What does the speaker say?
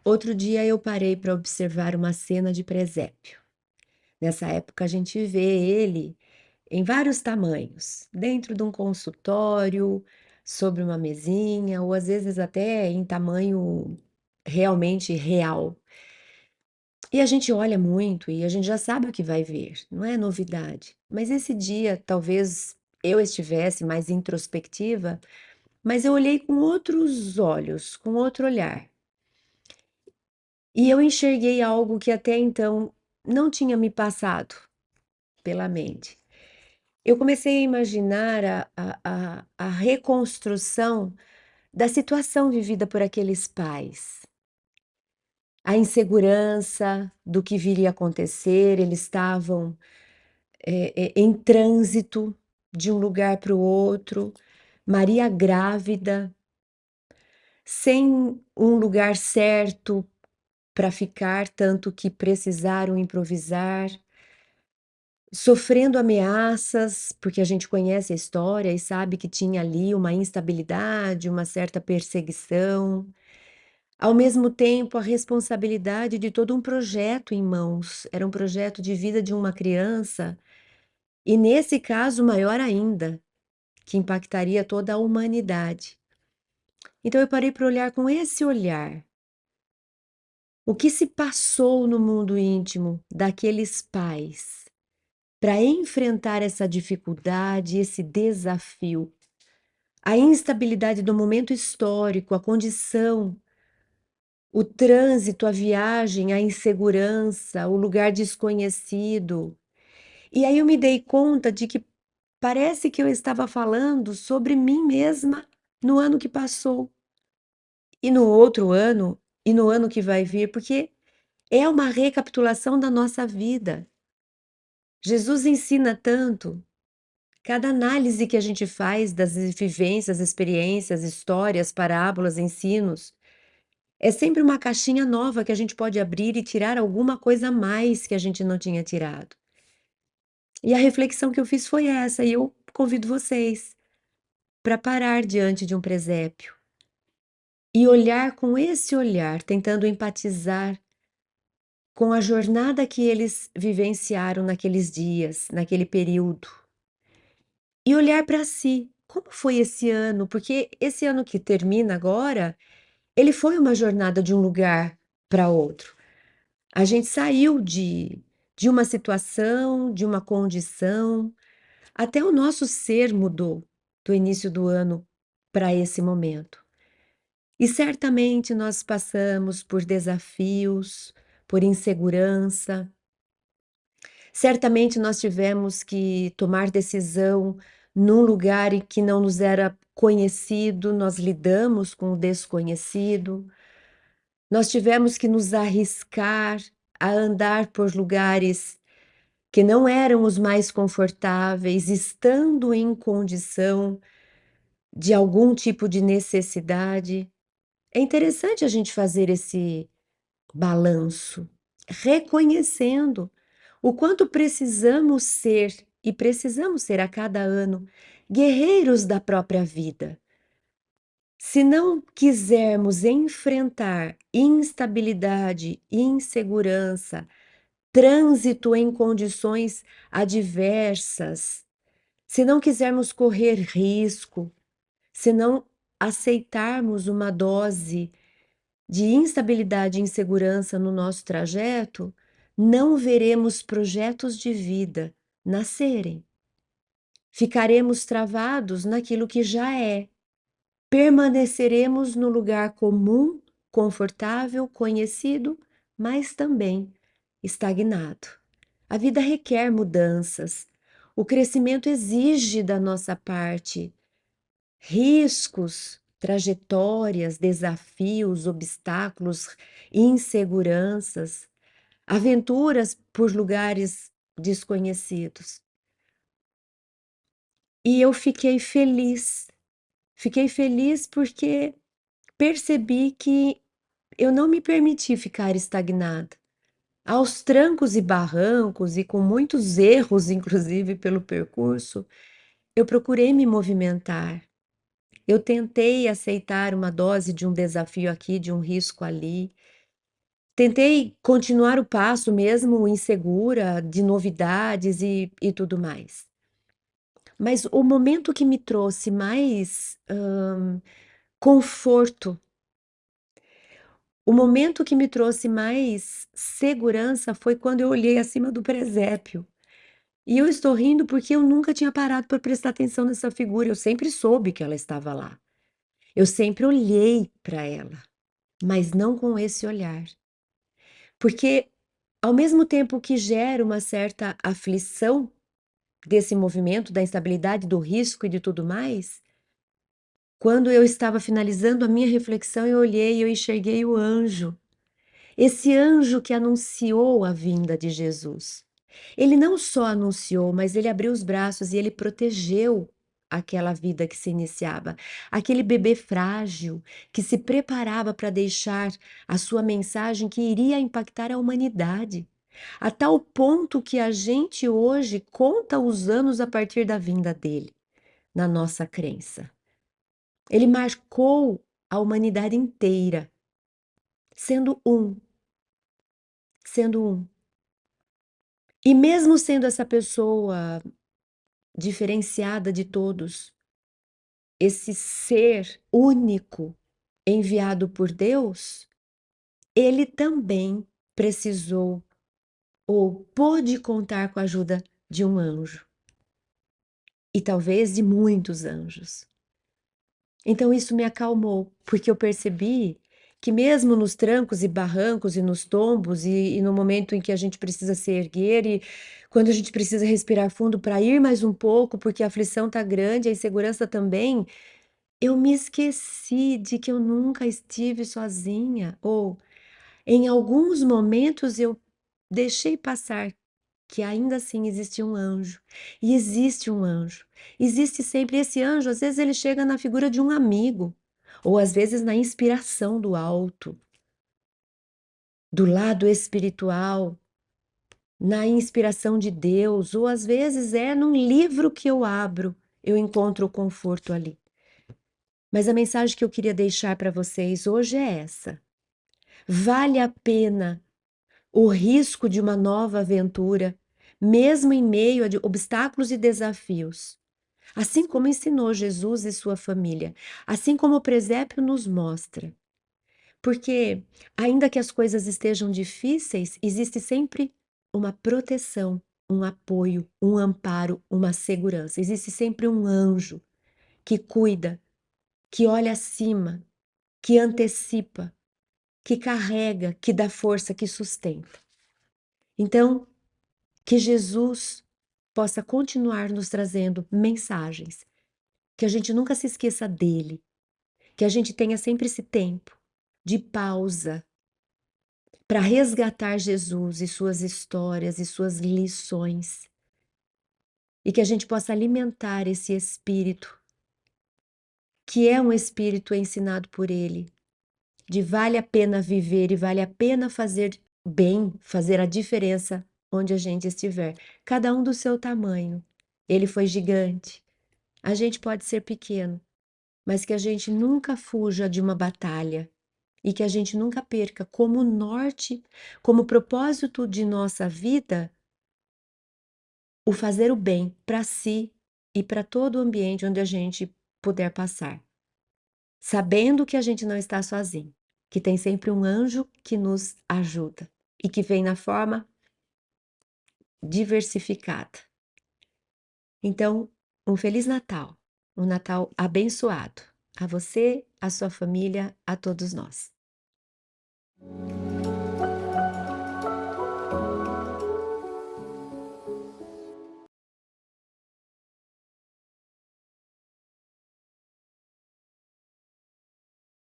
Outro dia eu parei para observar uma cena de presépio. Nessa época a gente vê ele em vários tamanhos, dentro de um consultório, sobre uma mesinha, ou às vezes até em tamanho realmente real. E a gente olha muito e a gente já sabe o que vai ver, não é novidade. Mas esse dia talvez eu estivesse mais introspectiva, mas eu olhei com outros olhos, com outro olhar. E eu enxerguei algo que até então não tinha me passado pela mente. Eu comecei a imaginar a reconstrução da situação vivida por aqueles pais. A insegurança do que viria a acontecer, eles estavam em trânsito de um lugar para o outro, Maria grávida, sem um lugar certo para ficar, tanto que precisaram improvisar, sofrendo ameaças, porque a gente conhece a história e sabe que tinha ali uma instabilidade, uma certa perseguição. Ao mesmo tempo, a responsabilidade de todo um projeto em mãos. Era um projeto de vida de uma criança, e nesse caso, maior ainda, que impactaria toda a humanidade. Então, eu parei para olhar com esse olhar. O que se passou no mundo íntimo daqueles pais para enfrentar essa dificuldade, esse desafio, a instabilidade do momento histórico, a condição, o trânsito, a viagem, a insegurança, o lugar desconhecido. E aí eu me dei conta de que parece que eu estava falando sobre mim mesma no ano que passou, e no outro ano, e no ano que vai vir, porque é uma recapitulação da nossa vida. Jesus ensina tanto. Cada análise que a gente faz das vivências, experiências, histórias, parábolas, ensinos, é sempre uma caixinha nova que a gente pode abrir e tirar alguma coisa a mais que a gente não tinha tirado. E a reflexão que eu fiz foi essa, e eu convido vocês para parar diante de um presépio e olhar com esse olhar, tentando empatizar com a jornada que eles vivenciaram naqueles dias, naquele período. E olhar para si. Como foi esse ano? Porque esse ano que termina agora, ele foi uma jornada de um lugar para outro. A gente saiu de uma situação, de uma condição, até o nosso ser mudou do início do ano para esse momento. E certamente nós passamos por desafios, por insegurança. Certamente nós tivemos que tomar decisão num lugar em que não nos era conhecido, nós lidamos com o desconhecido, nós tivemos que nos arriscar a andar por lugares que não eram os mais confortáveis, estando em condição de algum tipo de necessidade. É interessante a gente fazer esse balanço, reconhecendo o quanto precisamos ser, e precisamos ser a cada ano, guerreiros da própria vida. Se não quisermos enfrentar instabilidade, insegurança, trânsito em condições adversas, se não quisermos correr risco, se não aceitarmos uma dose de instabilidade e insegurança no nosso trajeto, não veremos projetos de vida nascerem. Ficaremos travados naquilo que já é. Permaneceremos no lugar comum, confortável, conhecido, mas também estagnado. A vida requer mudanças. O crescimento exige da nossa parte riscos, trajetórias, desafios, obstáculos, inseguranças, aventuras por lugares desconhecidos. E eu fiquei feliz porque percebi que eu não me permiti ficar estagnada. Aos trancos e barrancos e com muitos erros, inclusive pelo percurso, eu procurei me movimentar. Eu tentei aceitar uma dose de um desafio aqui, de um risco ali. Tentei continuar o passo mesmo insegura de novidades e tudo mais. Mas o momento que me trouxe mais, conforto, o momento que me trouxe mais segurança foi quando eu olhei acima do presépio. E eu estou rindo porque eu nunca tinha parado para prestar atenção nessa figura, eu sempre soube que ela estava lá. Eu sempre olhei para ela, mas não com esse olhar. Porque, ao mesmo tempo que gera uma certa aflição desse movimento, da instabilidade, do risco e de tudo mais, quando eu estava finalizando a minha reflexão, eu olhei e eu enxerguei o anjo. Esse anjo que anunciou a vinda de Jesus. Ele não só anunciou, mas ele abriu os braços e ele protegeu aquela vida que se iniciava, aquele bebê frágil que se preparava para deixar a sua mensagem que iria impactar a humanidade, a tal ponto que a gente hoje conta os anos a partir da vinda dele, na nossa crença. Ele marcou a humanidade inteira, sendo um, sendo um. E mesmo sendo essa pessoa diferenciada de todos, esse ser único enviado por Deus, ele também precisou ou pôde contar com a ajuda de um anjo, e talvez de muitos anjos. Então isso me acalmou, porque eu percebi que mesmo nos trancos e barrancos e nos tombos e no momento em que a gente precisa se erguer e quando a gente precisa respirar fundo para ir mais um pouco, porque a aflição tá grande, a insegurança também, eu me esqueci de que eu nunca estive sozinha, ou em alguns momentos eu deixei passar que ainda assim existia um anjo. E existe um anjo. Existe sempre esse anjo, às vezes ele chega na figura de um amigo, ou às vezes na inspiração do alto, do lado espiritual, na inspiração de Deus, ou às vezes é num livro que eu abro, eu encontro o conforto ali. Mas a mensagem que eu queria deixar para vocês hoje é essa: vale a pena o risco de uma nova aventura, mesmo em meio a obstáculos e desafios. Assim como ensinou Jesus e sua família, assim como o presépio nos mostra. Porque, ainda que as coisas estejam difíceis, existe sempre uma proteção, um apoio, um amparo, uma segurança. Existe sempre um anjo que cuida, que olha acima, que antecipa, que carrega, que dá força, que sustenta. Então, que Jesus possa continuar nos trazendo mensagens, que a gente nunca se esqueça dele, que a gente tenha sempre esse tempo de pausa para resgatar Jesus e suas histórias e suas lições, e que a gente possa alimentar esse espírito, que é um espírito ensinado por ele, de vale a pena viver e vale a pena fazer bem, fazer a diferença onde a gente estiver, cada um do seu tamanho. Ele foi gigante, a gente pode ser pequeno, mas que a gente nunca fuja de uma batalha e que a gente nunca perca como norte, como propósito de nossa vida, o fazer o bem para si e para todo o ambiente onde a gente puder passar, sabendo que a gente não está sozinho, que tem sempre um anjo que nos ajuda e que vem na forma diversificada. Então, um Feliz Natal, um Natal abençoado a você, a sua família, a todos nós.